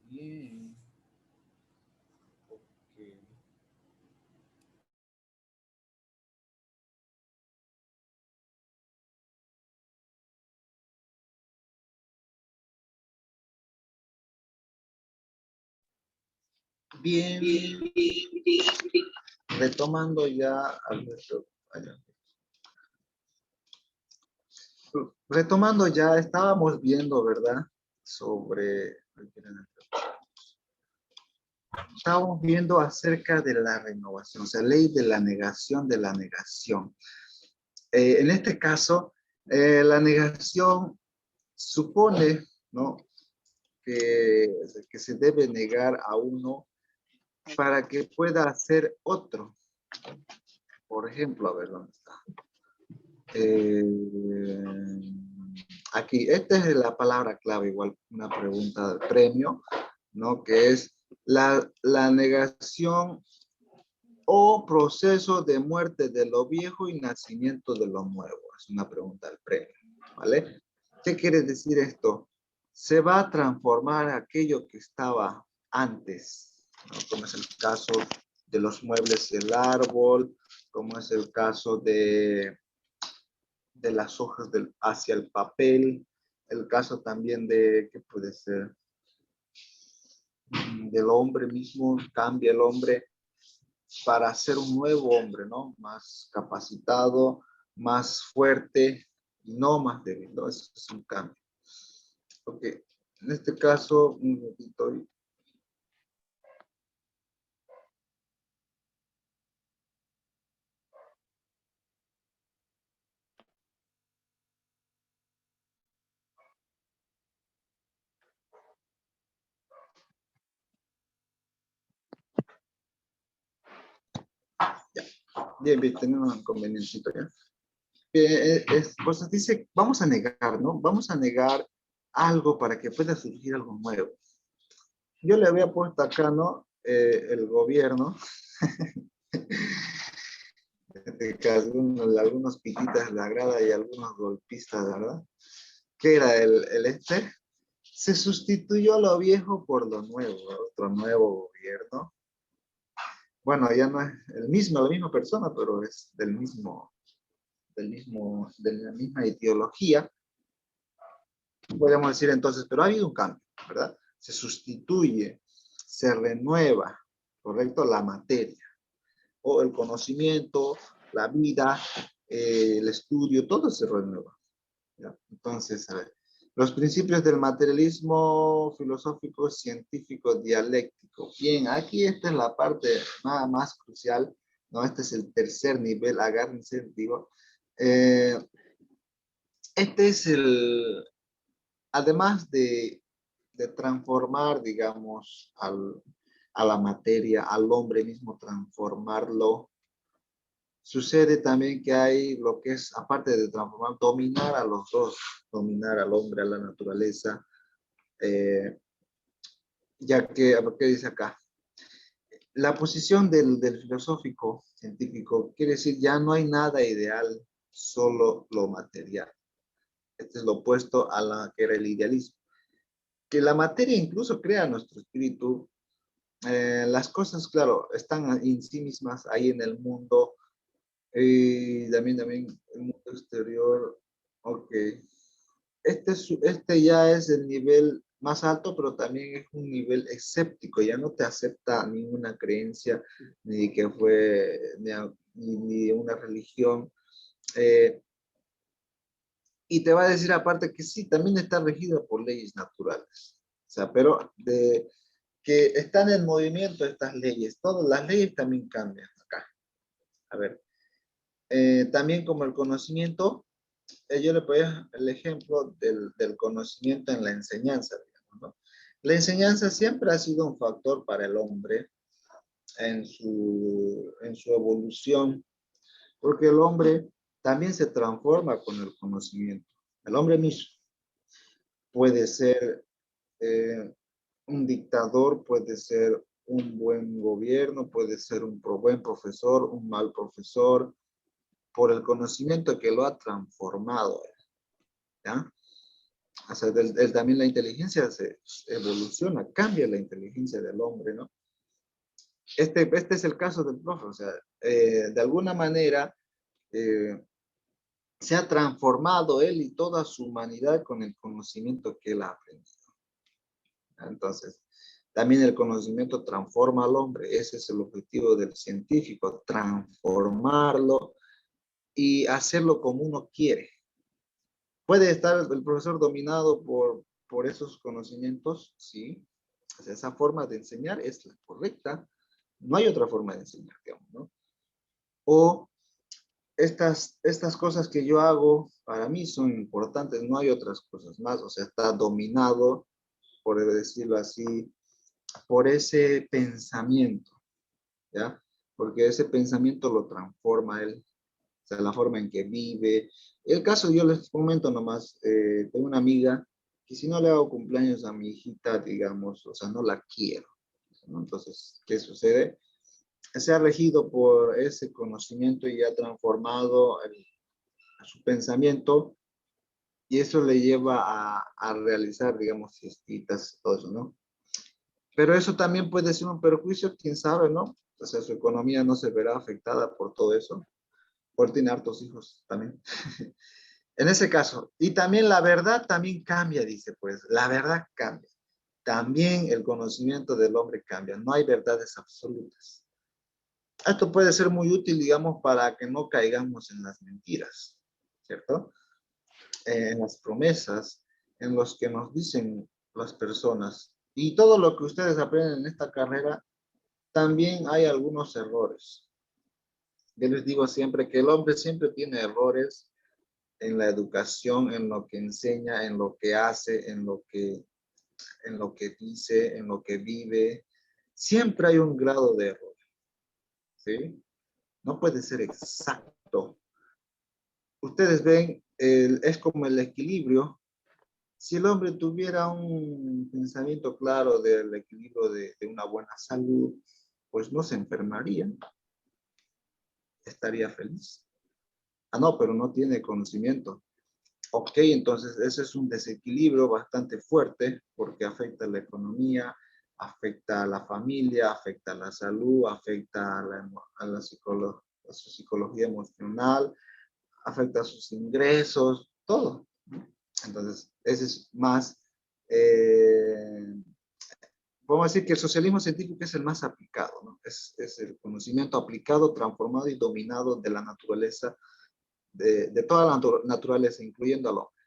Bien. Ok. Bien, retomando ya, Alberto, retomando ya, estábamos viendo, ¿verdad? Estábamos viendo acerca de la renovación, o sea, ley de la negación de la negación. En este caso, la negación supone, ¿no? Que se debe negar a uno para que pueda hacer otro. Por ejemplo, a ver, ¿dónde está? Aquí, esta es la palabra clave, igual una pregunta de premio, ¿no? Que es la negación o proceso de muerte de lo viejo y nacimiento de lo nuevo. Es una pregunta del premio, ¿vale? ¿Qué quiere decir esto? Se va a transformar aquello que estaba antes, ¿no? Como es el caso de los muebles del árbol, como es el caso de las hojas hacia el papel, el caso también de, ¿qué puede ser? Del hombre mismo, cambia el hombre para ser un nuevo hombre, ¿no? Más capacitado, más fuerte, no más débil, ¿no? Eso es un cambio. Ok, en este caso, un minutito. Ya. Bien, bien, tenemos un inconveniencito ya. Pues dice, vamos a negar, ¿no? Vamos a negar algo para que pueda surgir algo nuevo. Yo le había puesto acá, ¿no? El gobierno, que algunos pititas la grada y algunos golpistas, ¿verdad? ¿Qué era el este? Se sustituyó lo viejo por lo nuevo, otro nuevo gobierno. Bueno, ya no es la misma persona, pero es de la misma ideología, podríamos decir entonces, pero ha habido un cambio, ¿verdad? Se sustituye, se renueva, ¿correcto? La materia, o el conocimiento, la vida, el estudio, todo se renueva, ¿ya? Entonces, a ver, los principios del materialismo filosófico, científico, dialéctico. Bien, aquí esta es la parte más crucial, ¿no? Este es el tercer nivel, agárrense, digo. Eh, este es además de transformar, digamos, a la materia, al hombre mismo, transformarlo, sucede también que hay lo que es, aparte de transformar, dominar a los dos, dominar al hombre, a la naturaleza, eh, ya que, a ver qué dice acá, la posición del filosófico científico quiere decir ya no hay nada ideal, solo lo material. Este es lo opuesto a la que era el idealismo. Que la materia incluso crea nuestro espíritu. Las cosas, claro, están en sí mismas ahí en el mundo y también el mundo exterior. Ok. Este ya es el nivel más alto, pero también es un nivel escéptico. Ya no te acepta ninguna creencia, ni que fue, ni una religión. Eh, y te va a decir aparte que sí, también está regido por leyes naturales. O sea, pero que están en movimiento estas leyes. Todas las leyes también cambian acá. A ver, también como el conocimiento, yo le ponía el ejemplo del conocimiento en la enseñanza, digamos, ¿no? La enseñanza siempre ha sido un factor para el hombre en su evolución, porque el hombre también se transforma con el conocimiento. El hombre mismo puede ser un dictador, puede ser un buen gobierno, puede ser un buen profesor, un mal profesor, por el conocimiento que lo ha transformado, ¿ya? O sea, también la inteligencia se evoluciona, cambia la inteligencia del hombre, ¿no? Este es el caso del profe, o sea, de alguna manera eh, se ha transformado él y toda su humanidad con el conocimiento que él ha aprendido. Entonces, también el conocimiento transforma al hombre, ese es el objetivo del científico, transformarlo y hacerlo como uno quiere. ¿Puede estar el profesor dominado por esos conocimientos? Sí. O sea, esa forma de enseñar es la correcta. No hay otra forma de enseñar, digamos, ¿no? O estas cosas que yo hago para mí son importantes, no hay otras cosas más. O sea, está dominado, por decirlo así, por ese pensamiento, ¿ya? Porque ese pensamiento lo transforma él, o sea, la forma en que vive. El caso, yo les comento nomás, tengo una amiga que si no le hago cumpleaños a mi hijita, digamos, o sea, no la quiero, ¿no? Entonces, ¿qué sucede? Se ha regido por ese conocimiento y ha transformado su pensamiento y eso le lleva a realizar, digamos, fiestitas, todo eso, ¿no? Pero eso también puede ser un perjuicio, quién sabe, ¿no? O sea, su economía no se verá afectada por todo eso, por tener hartos hijos también. En ese caso, y también la verdad también cambia, dice, pues, la verdad cambia. También el conocimiento del hombre cambia, no hay verdades absolutas. Esto puede ser muy útil, digamos, para que no caigamos en las mentiras, ¿cierto? En las promesas, en los que nos dicen las personas. Y todo lo que ustedes aprenden en esta carrera, también hay algunos errores. Yo les digo siempre que el hombre siempre tiene errores en la educación, en lo que enseña, en lo que hace, en lo que dice, en lo que vive. Siempre hay un grado de error, ¿sí? No puede ser exacto. Ustedes ven, es como el equilibrio. Si el hombre tuviera un pensamiento claro del equilibrio de una buena salud, pues no se enfermaría, estaría feliz. Ah, no, pero no tiene conocimiento. Ok, entonces ese es un desequilibrio bastante fuerte porque afecta a la economía, afecta a la familia, afecta a la salud, afecta a su psicología emocional, afecta a sus ingresos, todo. Entonces, ese es más, vamos a decir que el socialismo científico es el más aplicado, ¿no? Es el conocimiento aplicado, transformado y dominado de la naturaleza, de toda la naturaleza, incluyendo al hombre.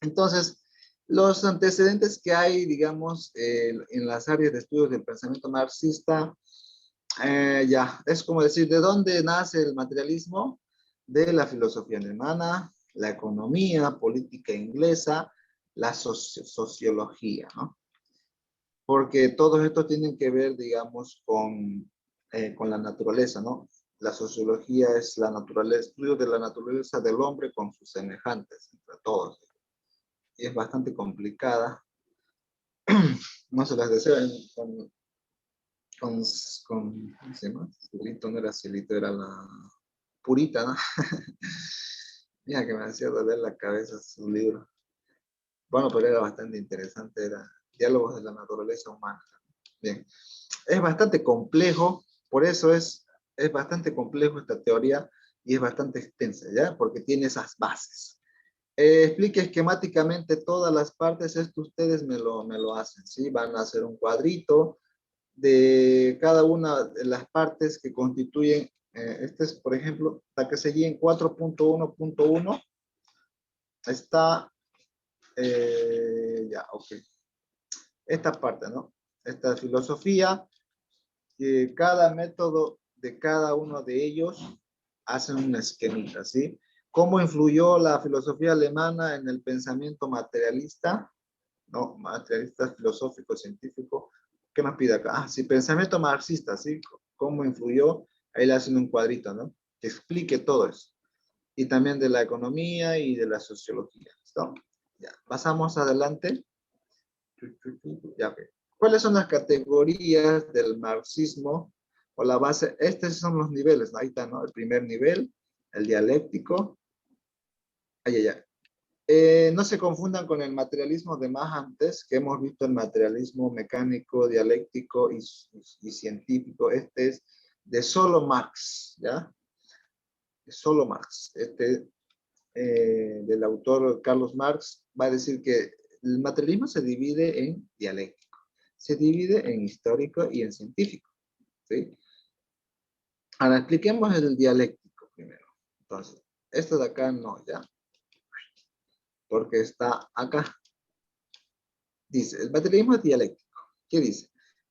Entonces, los antecedentes que hay, digamos, en las áreas de estudios del pensamiento marxista, ya, es como decir, ¿de dónde nace el materialismo? De la filosofía alemana, la economía, política inglesa, la sociología, ¿no? Porque todos estos tienen que ver, digamos, con la naturaleza, ¿no? La sociología es la naturaleza, estudio de la naturaleza del hombre con sus semejantes, entre todos. Y es bastante complicada. No se las deseo con, ¿cómo se llama? Cielito no era Cielito, era la Purita, ¿no? Mira que me hacía doler la cabeza su libro. Bueno, pero era bastante interesante, era Diálogos de la naturaleza humana. Bien, es bastante complejo, por eso es bastante complejo esta teoría y es bastante extensa, ¿ya? Porque tiene esas bases. Explique esquemáticamente todas las partes, esto ustedes me lo hacen, ¿sí? Van a hacer un cuadrito de cada una de las partes que constituyen, este es, por ejemplo, la que seguía en 4.1.1, está, ya, ok, esta parte, ¿no? Esta filosofía, que cada método de cada uno de ellos hace un esquemita, ¿sí? ¿Cómo influyó la filosofía alemana en el pensamiento materialista? No, materialista filosófico, científico. ¿Qué nos pide acá? Ah, sí, pensamiento marxista, ¿sí? ¿Cómo influyó? Ahí le hacen un cuadrito, ¿no? Que explique todo eso. Y también de la economía y de la sociología, ¿listo? Ya, pasamos adelante. Ya, ok. ¿Cuáles son las categorías del marxismo o la base? Estos son los niveles, ¿no? Ahí está, ¿no? El primer nivel, el dialéctico. Ay, ay, ay. No se confundan con el materialismo de más antes, que hemos visto el materialismo mecánico, dialéctico y científico. Este es de solo Marx, ¿ya? De solo Marx. Del autor Carlos Marx va a decir que el materialismo se divide en dialéctico, se divide en histórico y en científico, ¿sí? Ahora expliquemos el dialéctico primero. Entonces, esto de acá no, ¿ya? Porque está acá. Dice, el materialismo es dialéctico. ¿Qué dice?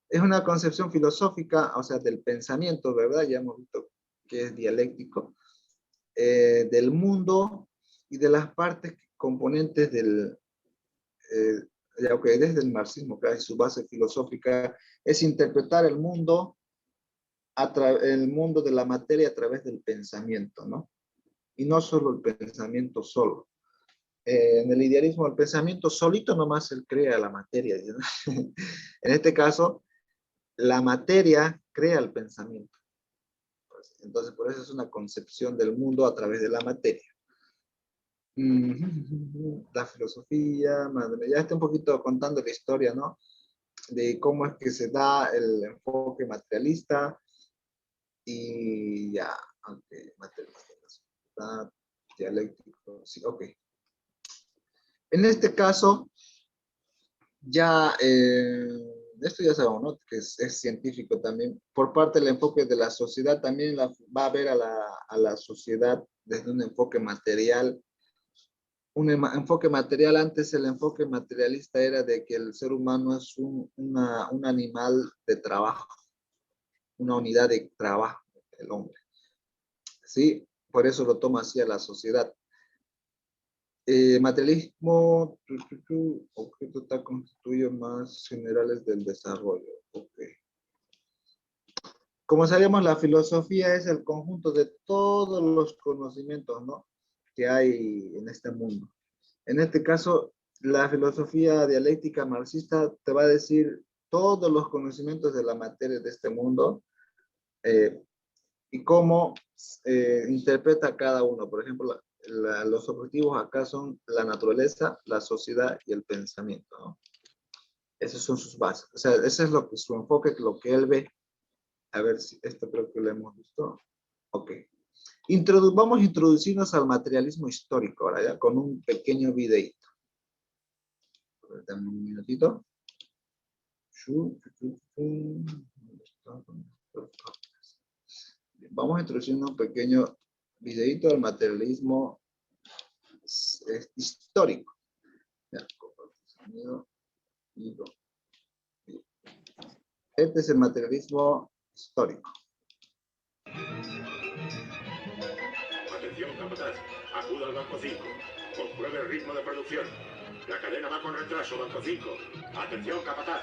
Es una concepción filosófica, o sea, del pensamiento, ¿verdad? Ya hemos visto que es dialéctico, del mundo y de las partes componentes del, ya que desde el marxismo, que es su base filosófica, es interpretar el mundo de la materia a través del pensamiento, ¿no? Y no solo el pensamiento solo. En el idealismo, el pensamiento solito nomás él crea la materia. ¿No? En este caso, la materia crea el pensamiento. Entonces, por eso es una concepción del mundo a través de la materia. La filosofía, madre, ya está un poquito contando la historia, ¿no? De cómo es que se da el enfoque materialista y ya, aunque materialista, dialéctico, sí, ok. En este caso, ya, esto ya sabemos, ¿no? Que es científico también. Por parte del enfoque de la sociedad, también va a ver a la sociedad desde un enfoque material. Enfoque material, antes el enfoque materialista era de que el ser humano es un animal de trabajo, una unidad de trabajo, el hombre. ¿Sí? Por eso lo toma así a la sociedad. Materialismo, objeto tal constituye más generales del desarrollo. Okay. Como sabemos, la filosofía es el conjunto de todos los conocimientos, ¿no? Que hay en este mundo. En este caso, la filosofía dialéctica marxista te va a decir todos los conocimientos de la materia de este mundo eh, y cómo interpreta cada uno. Por ejemplo, los objetivos acá son la naturaleza, la sociedad y el pensamiento, ¿no? Esas son sus bases. O sea, ese es su enfoque, lo que él ve. A ver si esto creo que lo hemos visto. Ok. Vamos a introducirnos al materialismo histórico ahora, ya, con un pequeño videito. Dame un minutito. Vamos a introducir un pequeño videito del materialismo histórico. Ya, este es el materialismo histórico. Atención, capataz. Acuda al banco 5. Compruebe el ritmo de producción. La cadena va con retraso, banco 5. Atención, capataz.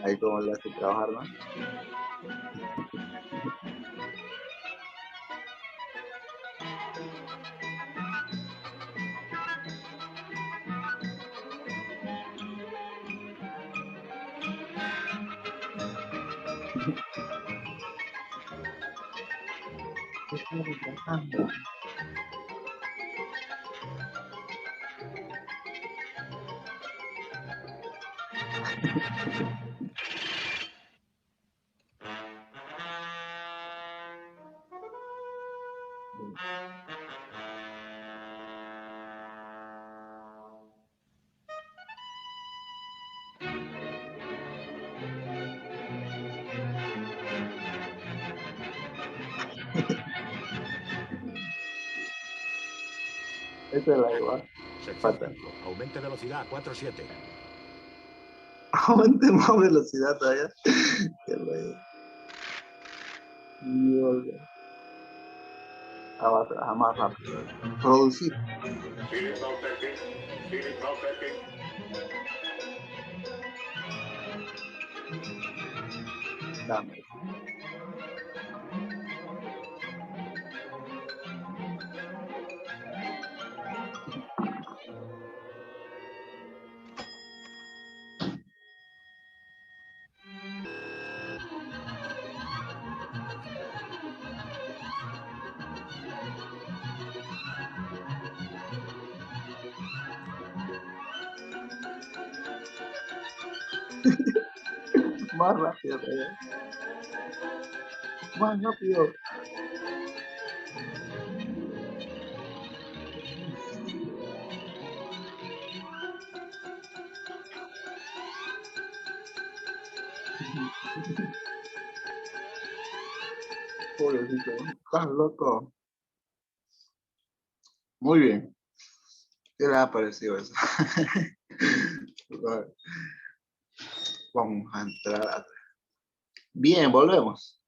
Ahí como le hace trabajar, ¿no? Está trabajando. Esa es la igual. Sección 5. Aumente velocidad a 4.7. Aumentemos velocidad todavía. Qué rollo. A más rápido. Producir. Philip Bauperkin. Philip Bauperkin. Dame. Más rápido, más rápido. Pobrecito, estás loco. Muy bien. ¿Qué le ha parecido eso? Vamos a entrar a... Bien, volvemos.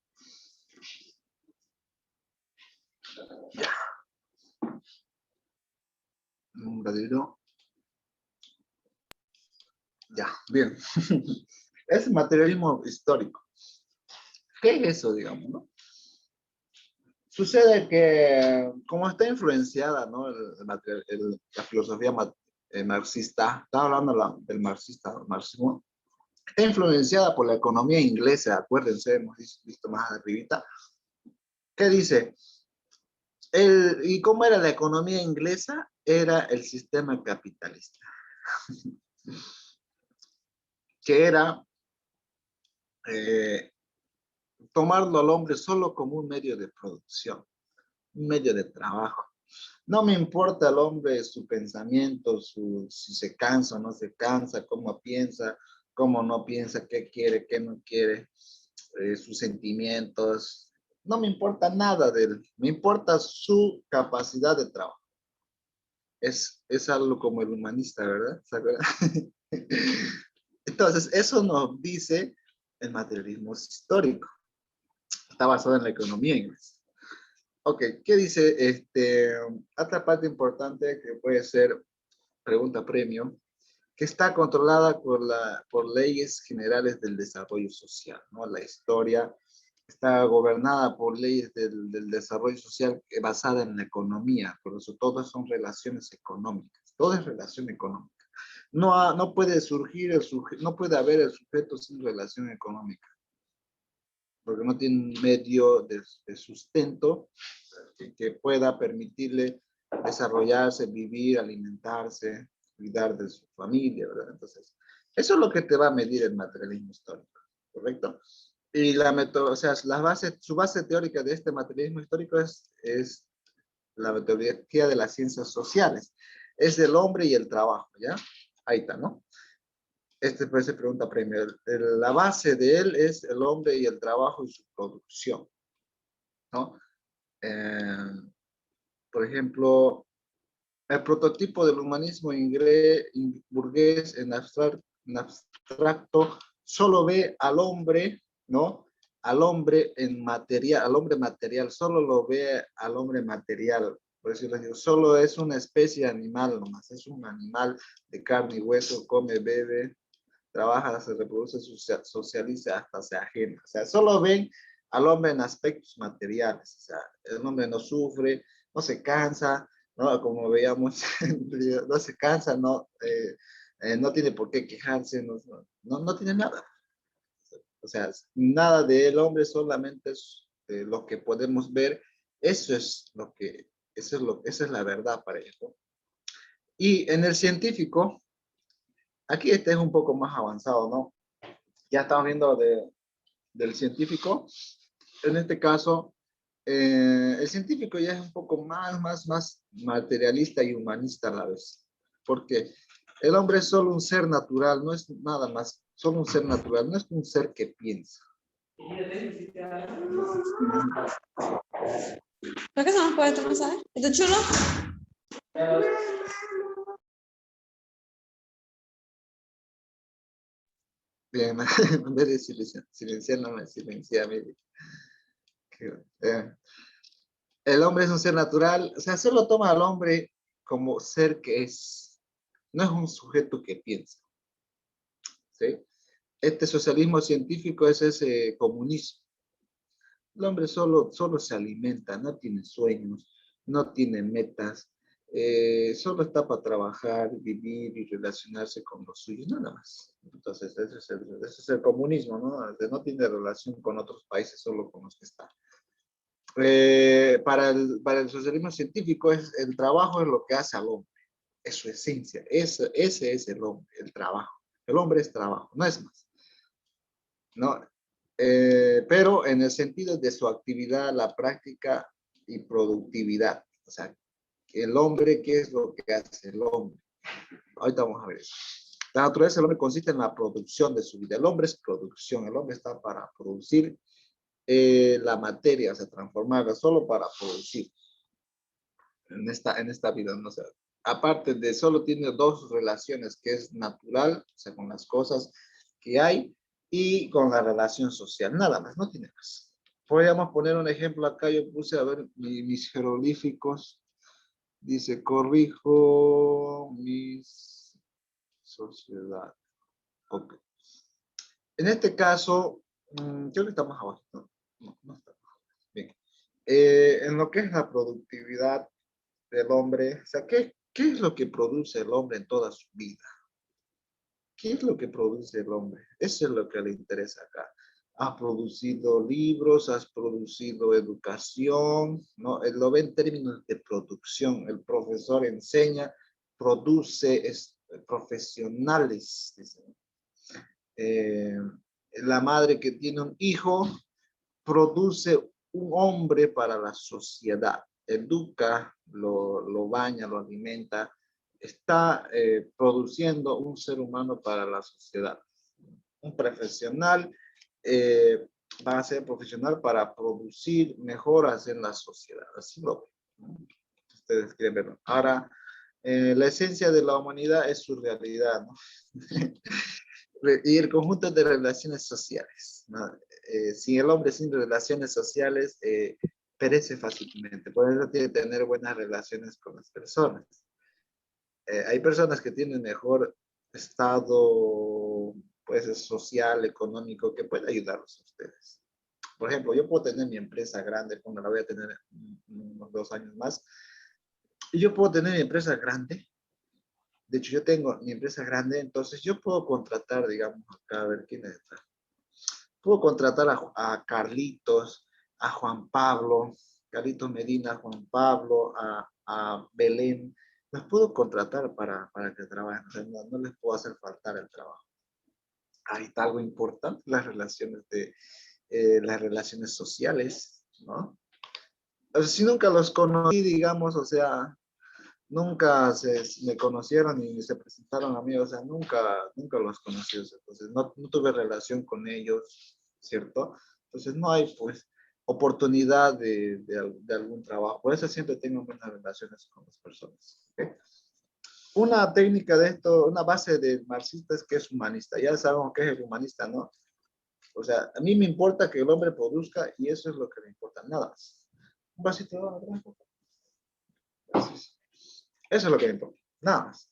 Ya. Un ratito. Ya, bien. Es materialismo histórico. ¿Qué es eso, digamos, no? Sucede que, como está influenciada, ¿no? La filosofía marxista, estaba hablando del marxismo, está influenciada por la economía inglesa, acuérdense, hemos visto más arribita. ¿Qué dice? ¿Y cómo era la economía inglesa? Era el sistema capitalista, que era eh, tomarlo al hombre solo como un medio de producción, un medio de trabajo. No me importa al hombre su pensamiento, si se cansa o no se cansa, cómo piensa, cómo no piensa, qué quiere, qué no quiere, sus sentimientos. No me importa nada de él, me importa su capacidad de trabajo. Es algo como el humanista, ¿verdad? Entonces, eso nos dice el materialismo histórico. Está basado en la economía inglesa. Ok, ¿qué dice? Otra parte importante que puede ser pregunta premio, que está controlada por leyes generales del desarrollo social, ¿no? La historia está gobernada por leyes del desarrollo social basada en la economía, por eso todas son relaciones económicas, todo es relación económica. No puede surgir no puede haber el sujeto sin relación económica, porque no tiene un medio de sustento que pueda permitirle desarrollarse, vivir, alimentarse, cuidar de su familia, ¿verdad? Entonces, eso es lo que te va a medir el materialismo histórico, ¿correcto? Y o sea, su base teórica de este materialismo histórico es la metodología de las ciencias sociales. Es el hombre y el trabajo, ¿ya? Ahí está, ¿no? Pues se pregunta primero. La base de él es el hombre y el trabajo y su producción, ¿no? Eh, por ejemplo, el prototipo del humanismo burgués en abstracto solo ve al hombre, ¿no? Al hombre en material, al hombre material, solo lo ve al hombre material, por decirlo así, solo es una especie animal nomás, es un animal de carne y hueso, come, bebe, trabaja, se reproduce, socializa, hasta se ajena. O sea, solo ven al hombre en aspectos materiales. O sea, el hombre no sufre, no se cansa, ¿no? Como veíamos, no se cansa, no tiene por qué quejarse, no tiene nada. O sea, nada del hombre, solamente es lo que podemos ver. Eso es lo que, esa es la verdad para ellos, ¿no? Y en el científico, aquí este es un poco más avanzado, ¿no? Ya estamos viendo del científico. En este caso, el científico ya es un poco más materialista y humanista a la vez. Porque el hombre es solo un ser natural, no es nada más, solo un ser natural, no es un ser que piensa. ¿Por qué se nos puede tomar, sabes? ¿Esto es chulo? Bien, en vez de silenciar, no me silencia. El hombre es un ser natural, o sea, solo toma al hombre como ser que es, no es un sujeto que piensa, ¿sí? Este socialismo científico es ese comunismo. El hombre solo se alimenta, no tiene sueños, no tiene metas, solo está para trabajar, vivir y relacionarse con los suyos, nada más. Entonces, ese es el comunismo, ¿no? No tiene relación con otros países, solo con los que está. Para el socialismo científico, el trabajo es lo que hace al hombre, es su esencia, ese es el hombre, el trabajo. El hombre es trabajo, no es más. ¿no? Pero en el sentido de su actividad, la práctica y productividad. O sea, el hombre, ¿qué es lo que hace el hombre? Ahorita vamos a ver eso. La naturaleza del hombre consiste en la producción de su vida. El hombre es producción. El hombre está para producir la materia, o sea, transformarla solo para producir en esta vida. ¿No? O sea, aparte de solo tiene dos relaciones, que es natural, o sea, con las cosas que hay, y con la relación social. Nada más, no tiene más. Podríamos poner un ejemplo acá. Yo puse a ver mis jeroglíficos. Dice, corrijo mis sociedad. Ok. En este caso, creo que está más abajo. No, no está. Bien. En lo que es la productividad del hombre, o sea, ¿qué es lo que produce el hombre en toda su vida? ¿Qué es lo que produce el hombre? Eso es lo que le interesa acá. Has producido libros, has producido educación, ¿no? Él lo ve en términos de producción. El profesor enseña, produce profesionales. Dice. Eh, la madre que tiene un hijo produce un hombre para la sociedad. Educa, lo baña, lo alimenta. Está produciendo un ser humano para la sociedad. Un profesional eh, va a ser profesional para producir mejoras en la sociedad. Así lo ven. Ustedes quieren verlo. Ahora, la esencia de la humanidad es su realidad, ¿no? Y el conjunto de relaciones sociales, ¿no? Si el hombre sin relaciones sociales perece fácilmente, por eso tiene que tener buenas relaciones con las personas. Hay personas que tienen mejor estado pues, social, económico, que puede ayudarlos a ustedes. Por ejemplo, yo puedo tener mi empresa grande, cuando la voy a tener unos 2 años más, y yo puedo tener mi empresa grande. De hecho, yo tengo mi empresa grande, entonces yo puedo contratar, digamos, acá, a ver quién está. Puedo contratar a Carlitos, a Juan Pablo, Carlitos Medina, Juan Pablo, a Belén. Los puedo contratar para que trabajen. O sea, no les puedo hacer faltar el trabajo. Ahí está algo importante, las relaciones sociales, ¿no? O sea, si nunca los conocí, digamos, o sea, nunca me conocieron ni se presentaron a mí, o sea, nunca los conocí, o sea, entonces no tuve relación con ellos, ¿cierto? Entonces no hay, pues, oportunidad de algún trabajo. Por eso siempre tengo buenas relaciones con las personas. ¿Okay? Una técnica de esto, una base del marxista es que es humanista. Ya sabemos qué es el humanista, ¿no? O sea, a mí me importa que el hombre produzca y eso es lo que me importa, nada más. Un vasito de agua, gracias. Eso es lo que me importa, nada más.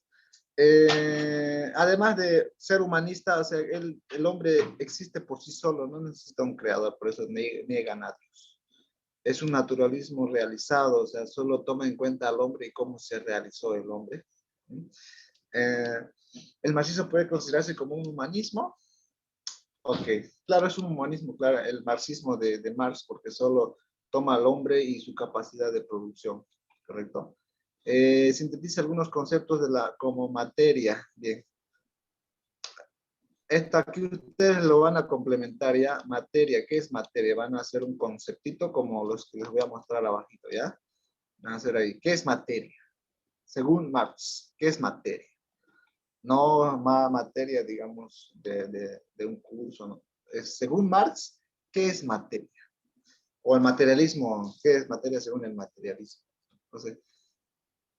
Además de ser humanista, o sea, el hombre existe por sí solo, no necesita un creador, por eso niegan a Dios. Es un naturalismo realizado, o sea, solo toma en cuenta al hombre y cómo se realizó el hombre. Eh, ¿El marxismo puede considerarse como un humanismo? Ok, claro, es un humanismo, claro, el marxismo de Marx, porque solo toma al hombre y su capacidad de producción, ¿correcto? Sintetiza algunos conceptos como materia. Bien. Esta aquí ustedes lo van a complementar ya. Materia, ¿qué es materia? Van a hacer un conceptito como los que les voy a mostrar abajito, ¿ya? Van a hacer ahí. ¿Qué es materia? Según Marx, ¿qué es materia? No materia, digamos, de un curso, ¿no? Según Marx, ¿qué es materia? O el materialismo, ¿qué es materia según el materialismo? Entonces,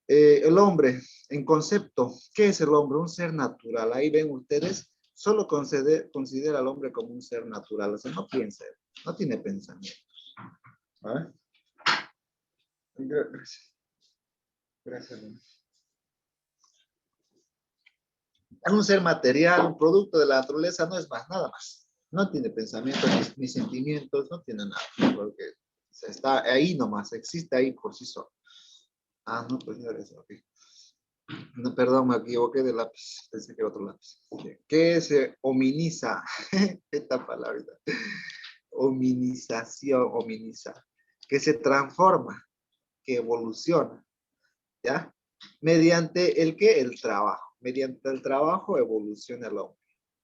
el hombre, en concepto, ¿qué es el hombre? Un ser natural. Ahí ven ustedes, solo considera al hombre como un ser natural. O sea, no piensa, no tiene pensamiento. ¿Vale? Gracias. Gracias. Es un ser material, un producto de la naturaleza, no es más, nada más. No tiene pensamientos ni sentimientos, no tiene nada. Porque está ahí nomás, existe ahí por sí solo. Ah, no, pues no era eso, ok. No, perdón, me equivoqué de lápiz. Pensé que era otro lápiz. ¿Qué se hominiza? Esta palabra. Hominización, hominiza. Que se transforma, que evoluciona. ¿Ya? Mediante el qué? El trabajo. Mediante el trabajo evoluciona el hombre.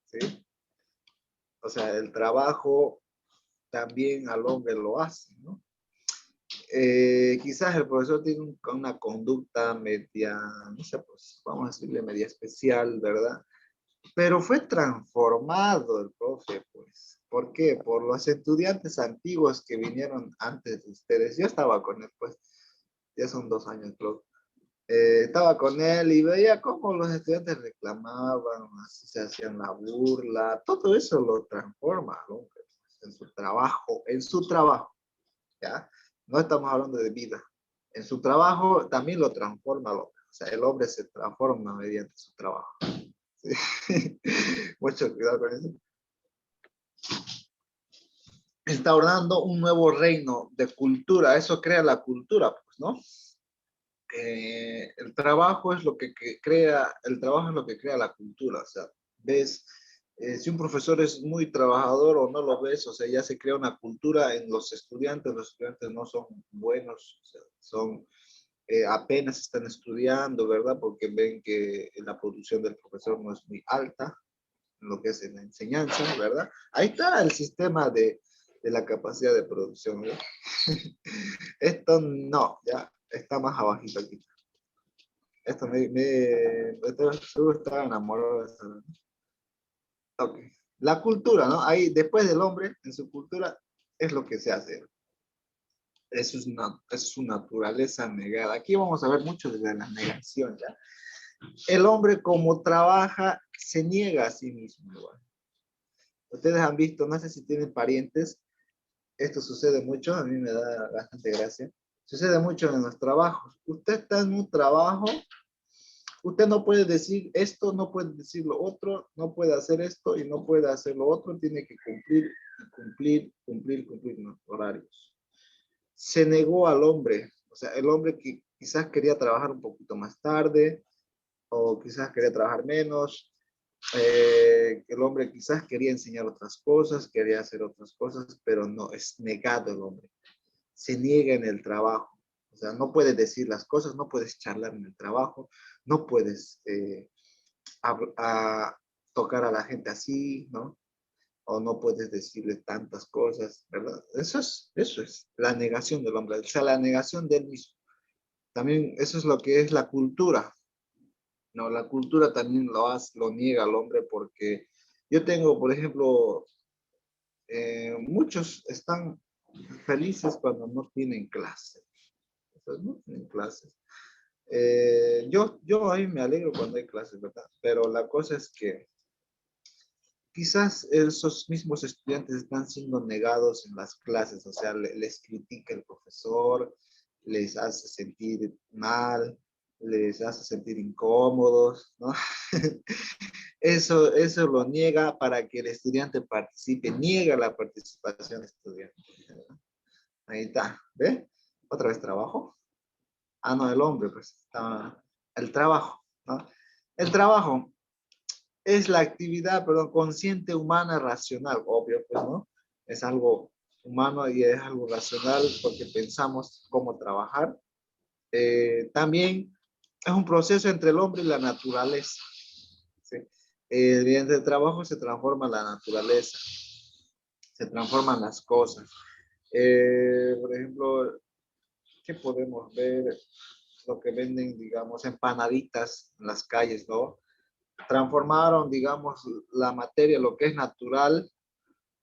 ¿Sí? O sea, el trabajo también al hombre lo hace, ¿no? Quizás el profesor tiene una conducta media, no sé, pues vamos a decirle media especial, ¿verdad? Pero fue transformado el profe, pues. ¿Por qué? Por los estudiantes antiguos que vinieron antes de ustedes. Yo estaba con él, pues, ya son 2 años, creo. Estaba con él y veía cómo los estudiantes reclamaban, así se hacían la burla. Todo eso lo transforma al hombre, pues, en su trabajo, ¿ya? No estamos hablando de vida. En su trabajo también lo transforma al hombre. O sea, el hombre se transforma mediante su trabajo. ¿Sí? Mucho cuidado con eso. Instaurando un nuevo reino de cultura. Eso crea la cultura, pues, ¿no? El trabajo es lo que crea, el trabajo es lo que crea la cultura. O sea, ves, si un profesor es muy trabajador o no lo ves, o sea, ya se crea una cultura en los estudiantes no son buenos, o sea, son, apenas están estudiando, ¿verdad? Porque ven que la producción del profesor no es muy alta, en lo que es en la enseñanza, ¿verdad? Ahí está el sistema de la capacidad de producción, ¿verdad? Esto no, ya está más abajito aquí. Esto seguro estaba enamorado de eso. Ok. La cultura, ¿no? Ahí, después del hombre, en su cultura, es lo que se hace. Es su naturaleza negada. Aquí vamos a ver mucho de la negación, ¿ya? El hombre, como trabaja, se niega a sí mismo, igual. Ustedes han visto, no sé si tienen parientes, esto sucede mucho, a mí me da bastante gracia. Sucede mucho en los trabajos. Usted está en un trabajo. Usted no puede decir esto, no puede decir lo otro, no puede hacer esto y no puede hacer lo otro, tiene que cumplir los horarios. Se negó al hombre, o sea, el hombre que quizás quería trabajar un poquito más tarde o quizás quería trabajar menos, el hombre quizás quería enseñar otras cosas, quería hacer otras cosas, pero no, es negado el hombre. Se niega en el trabajo. O sea, no puedes decir las cosas, no puedes charlar en el trabajo, no puedes a tocar a la gente así, ¿no? O no puedes decirle tantas cosas, ¿verdad? Eso es la negación del hombre, o sea, la negación del mismo. También eso es lo que es la cultura, ¿no? La cultura también lo niega al hombre porque yo tengo, por ejemplo, muchos están felices cuando no tienen clases. O sea, no tienen clases. Yo ahí me alegro cuando hay clases, ¿verdad? Pero la cosa es que quizás esos mismos estudiantes están siendo negados en las clases, o sea, les critica el profesor, les hace sentir mal, les hace sentir incómodos, ¿no? Eso lo niega para que el estudiante participe, niega la participación estudiante. Ahí está, ¿ve? Otra vez trabajo. Ah, no, el hombre, pues, el trabajo, ¿no? El trabajo es la actividad, perdón, consciente, humana, racional, obvio, pues, ¿no? Es algo humano y es algo racional porque pensamos cómo trabajar. También es un proceso entre el hombre y la naturaleza, ¿sí? Mediante el trabajo se transforma la naturaleza, se transforman las cosas. Por ejemplo, ¿qué podemos ver? Lo que venden, digamos, empanaditas en las calles, ¿no? Transformaron, digamos, la materia, lo que es natural,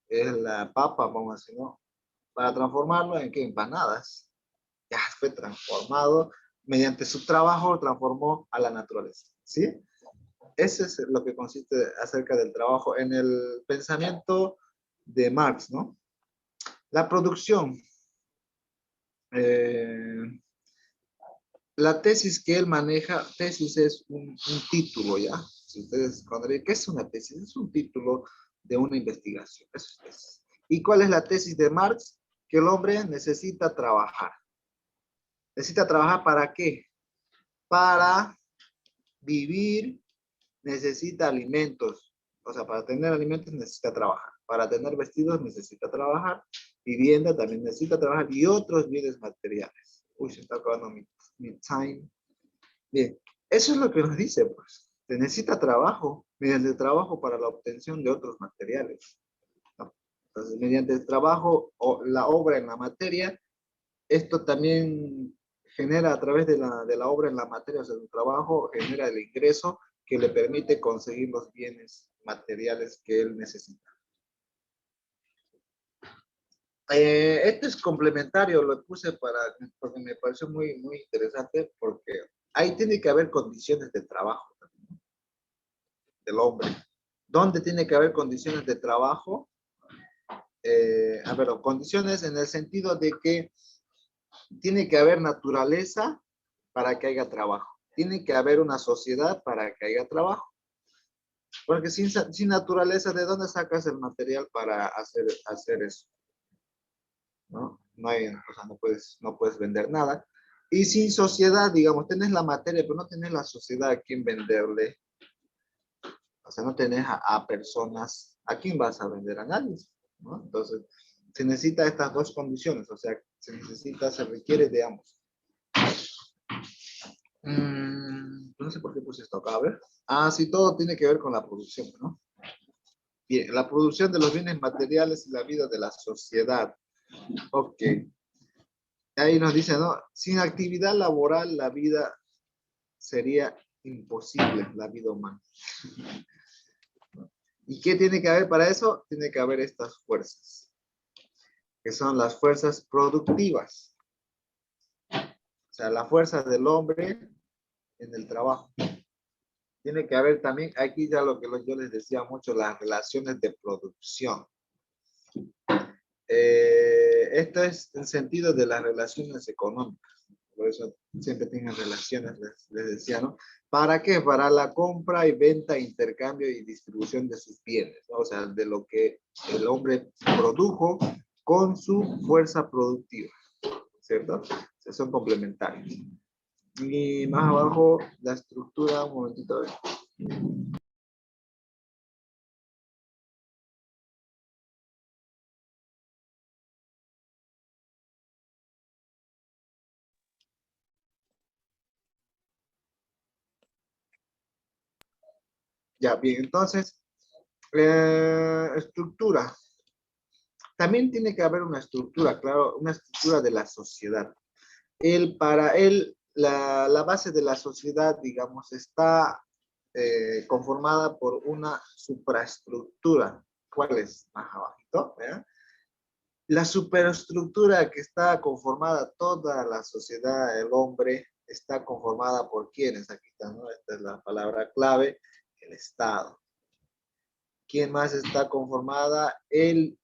es la papa, vamos a decir, ¿no? Para transformarlo en qué empanadas. Ya fue transformado, mediante su trabajo transformó a la naturaleza, ¿sí? Ese es lo que consiste acerca del trabajo en el pensamiento de Marx, ¿no? La producción. Eh, la tesis que él maneja, tesis es un título, ¿ya? Si ustedes, ¿qué es una tesis? Es un título de una investigación. Eso es tesis. ¿Y cuál es la tesis de Marx? Que el hombre necesita trabajar. ¿Necesita trabajar para qué? Para vivir, necesita alimentos. O sea, para tener alimentos necesita trabajar. Para tener vestidos necesita trabajar. Vivienda también necesita trabajar. Y otros bienes materiales. Uy, se está acabando mi time. Bien, eso es lo que nos dice, pues. Se necesita trabajo, mediante el trabajo para la obtención de otros materiales. Entonces, mediante el trabajo o la obra en la materia, esto también genera a través de la obra en la materia, o sea, el trabajo genera el ingreso que le permite conseguir los bienes materiales que él necesita. Esto es complementario, lo puse porque me pareció muy interesante, porque ahí tiene que haber condiciones de trabajo del hombre. ¿Dónde tiene que haber condiciones de trabajo? A ver, condiciones en el sentido de que tiene que haber naturaleza para que haya trabajo. Tiene que haber una sociedad para que haya trabajo. Porque sin naturaleza, ¿de dónde sacas el material para hacer eso? ¿No? No hay, o sea, no puedes vender nada. Y sin sociedad, digamos, tenés la materia, pero no tenés la sociedad a quien venderle. O sea, no tenés a personas, ¿a quién vas a vender? A nadie, ¿no? Entonces, se necesita estas dos condiciones, o sea, se requiere de ambos. No sé por qué puse esto acá, a ver. Ah, sí, todo tiene que ver con la producción, ¿no? Bien, la producción de los bienes materiales y la vida de la sociedad. Ok. Ahí nos dice, ¿no? Sin actividad laboral, la vida sería imposible, la vida humana. ¿Y qué tiene que haber para eso? Tiene que haber estas fuerzas, que son las fuerzas productivas. O sea, la fuerza del hombre en el trabajo. Tiene que haber también, aquí ya lo que yo les decía mucho, las relaciones de producción. Esto es el sentido de las relaciones económicas. Por eso siempre tienen relaciones, les decía, ¿no? ¿Para qué? Para la compra y venta, intercambio y distribución de sus bienes, ¿no? O sea, de lo que el hombre produjo con su fuerza productiva, ¿cierto? O sea, son complementarios. Y más abajo, la estructura, un momentito, a ver. Ya, bien, entonces, estructura. También tiene que haber una estructura, claro, una estructura de la sociedad. Para él, la base de la sociedad, digamos, está conformada por una supraestructura. ¿Cuál es? Más abajito, ¿verdad? La superestructura que está conformada toda la sociedad, el hombre, está conformada por quiénes. Aquí está, ¿no? Esta es la palabra clave, el Estado. ¿Quién más está conformada? El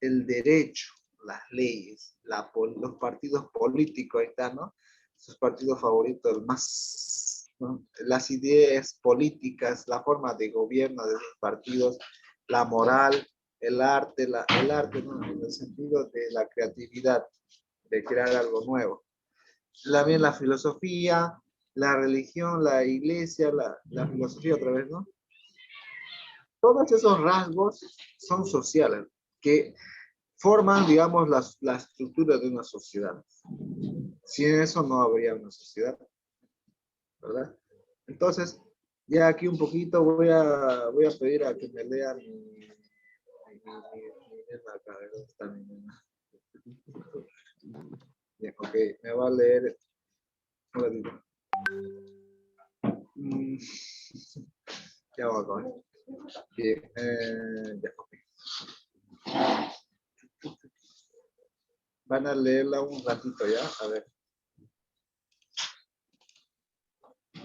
derecho, las leyes, los partidos políticos, ahí están, ¿no? Sus partidos favoritos más, ¿no? Las ideas políticas, la forma de gobierno de esos partidos, la moral, el arte, ¿no? En el sentido de la creatividad, de crear algo nuevo. También la filosofía, la religión, la iglesia, la filosofía otra vez, ¿no? Todos esos rasgos son sociales, que forman, digamos, la estructura de una sociedad. Sin eso no habría una sociedad, ¿verdad? Entonces, ya aquí un poquito voy a pedir a que me lean mi nena acá, ¿dónde está mi nena? Bien, ok, me va a leer. Ya va a acabar. Bien, ya, ok. Van a leerla un ratito ya, a ver.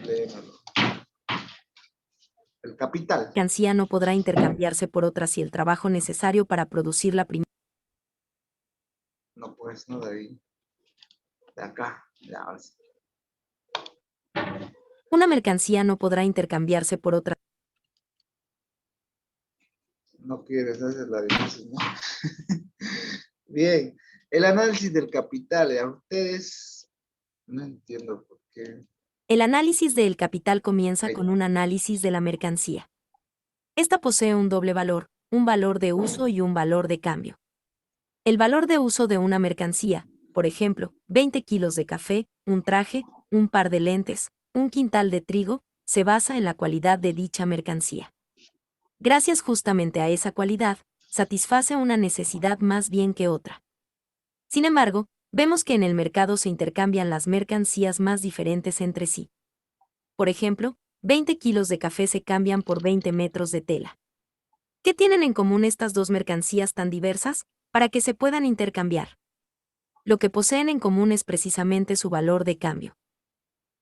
Léemelo. El capital. Mercancía no podrá intercambiarse por otra si el trabajo necesario para producir la primera. No, pues, no, de ahí. De acá, ya, ahora sí. Una mercancía no podrá intercambiarse por otra. No quieres hacer la difícil, ¿no? Bien, el análisis del capital. A ustedes, no entiendo por qué. El análisis del capital comienza con un análisis de la mercancía. Esta posee un doble valor, un valor de uso y un valor de cambio. El valor de uso de una mercancía, por ejemplo, 20 kilos de café, un traje, un par de lentes, un quintal de trigo, se basa en la cualidad de dicha mercancía. Gracias justamente a esa cualidad, satisface una necesidad más bien que otra. Sin embargo, vemos que en el mercado se intercambian las mercancías más diferentes entre sí. Por ejemplo, 20 kilos de café se cambian por 20 metros de tela. ¿Qué tienen en común estas dos mercancías tan diversas para que se puedan intercambiar? Lo que poseen en común es precisamente su valor de cambio.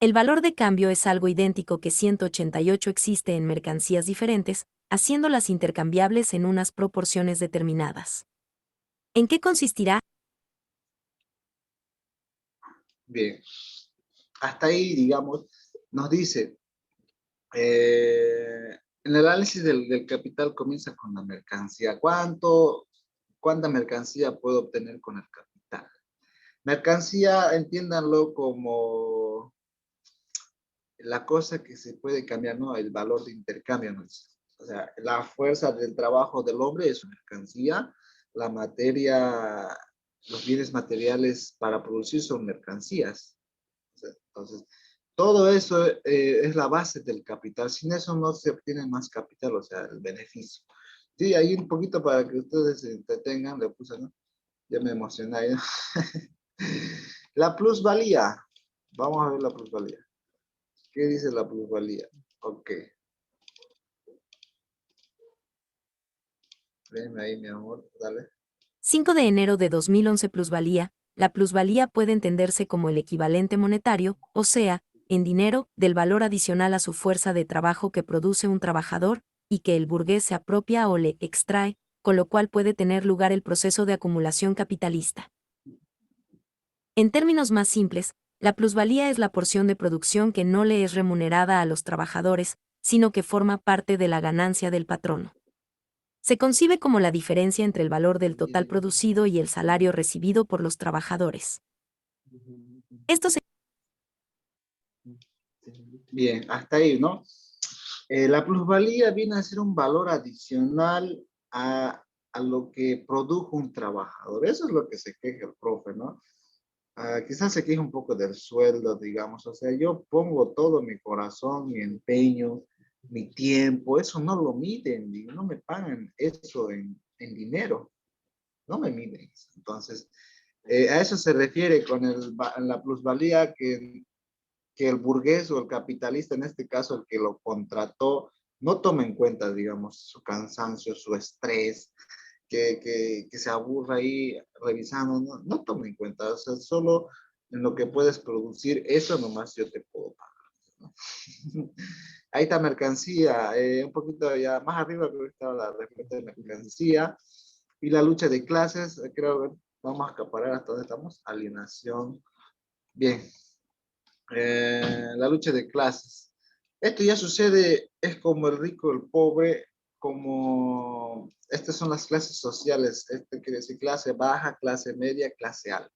El valor de cambio es algo idéntico que 188 existe en mercancías diferentes, haciéndolas intercambiables en unas proporciones determinadas. ¿En qué consistirá? Bien, hasta ahí, digamos, nos dice, el análisis del capital comienza con la mercancía. ¿Cuánta mercancía puedo obtener con el capital? Mercancía, entiéndanlo como la cosa que se puede cambiar, ¿no? El valor de intercambio, ¿no? O sea, la fuerza del trabajo del hombre es mercancía, la materia, los bienes materiales para producir son mercancías. O sea, entonces, todo eso es la base del capital. Sin eso no se obtiene más capital, o sea, el beneficio. Sí, ahí un poquito para que ustedes se entretengan, le puse, ¿no? Ya me emocioné, ¿no? La plusvalía. Vamos a ver la plusvalía. ¿Qué dice la plusvalía? Ok. Ven ahí, mi amor, dale. 5 de enero de 2011 plusvalía. La plusvalía puede entenderse como el equivalente monetario, o sea, en dinero, del valor adicional a su fuerza de trabajo que produce un trabajador, y que el burgués se apropia o le extrae, con lo cual puede tener lugar el proceso de acumulación capitalista. En términos más simples, la plusvalía es la porción de producción que no le es remunerada a los trabajadores, sino que forma parte de la ganancia del patrono. Se concibe como la diferencia entre el valor del total producido y el salario recibido por los trabajadores. Esto se... Bien, hasta ahí, ¿no? La plusvalía viene a ser un valor adicional a lo que produjo un trabajador. Eso es lo que se queja el profe, ¿no? Quizás se queja un poco del sueldo, digamos. O sea, yo pongo todo mi corazón, mi empeño, mi tiempo. Eso no lo miden, no me pagan eso en dinero. No me miden eso. Entonces, a eso se refiere con la plusvalía que el burgués o el capitalista, en este caso el que lo contrató, no toma en cuenta, digamos, su cansancio, su estrés, que se aburra ahí revisando, no toma en cuenta, o sea, solo en lo que puedes producir, eso nomás yo te puedo pagar, ¿no? Ahí está mercancía, un poquito ya más arriba creo que está la respuesta de mercancía y la lucha de clases, creo que vamos a acaparar hasta donde estamos, alienación. Bien, la lucha de clases. Esto ya sucede, es como el rico, el pobre, como estas son las clases sociales. Este quiere decir clase baja, clase media, clase alta.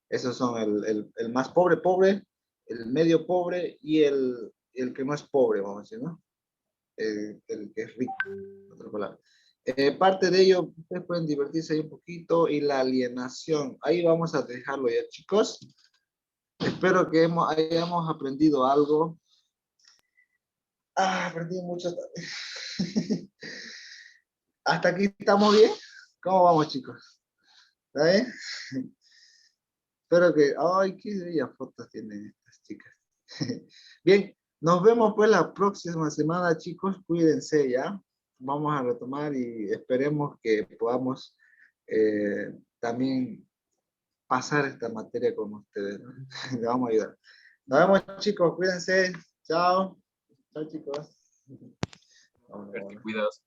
Esos son el más pobre, pobre, el medio pobre y el que no es pobre, vamos a decir, ¿no? El que es rico, en otra palabra. Parte de ello, ustedes pueden divertirse ahí un poquito y la alienación. Ahí vamos a dejarlo ya, chicos. Espero que hayamos aprendido algo. Aprendí mucho. ¿Hasta aquí estamos bien? ¿Cómo vamos, chicos? ¿Está bien? Espero que... ¡Ay, qué bellas fotos tienen estas chicas! Bien, nos vemos pues la próxima semana, chicos. Cuídense ya. Vamos a retomar y esperemos que podamos también pasar esta materia con ustedes, ¿no? Le vamos a ayudar. Nos vemos, chicos. Cuídense. Chao. Chao, chicos. Te cuidas.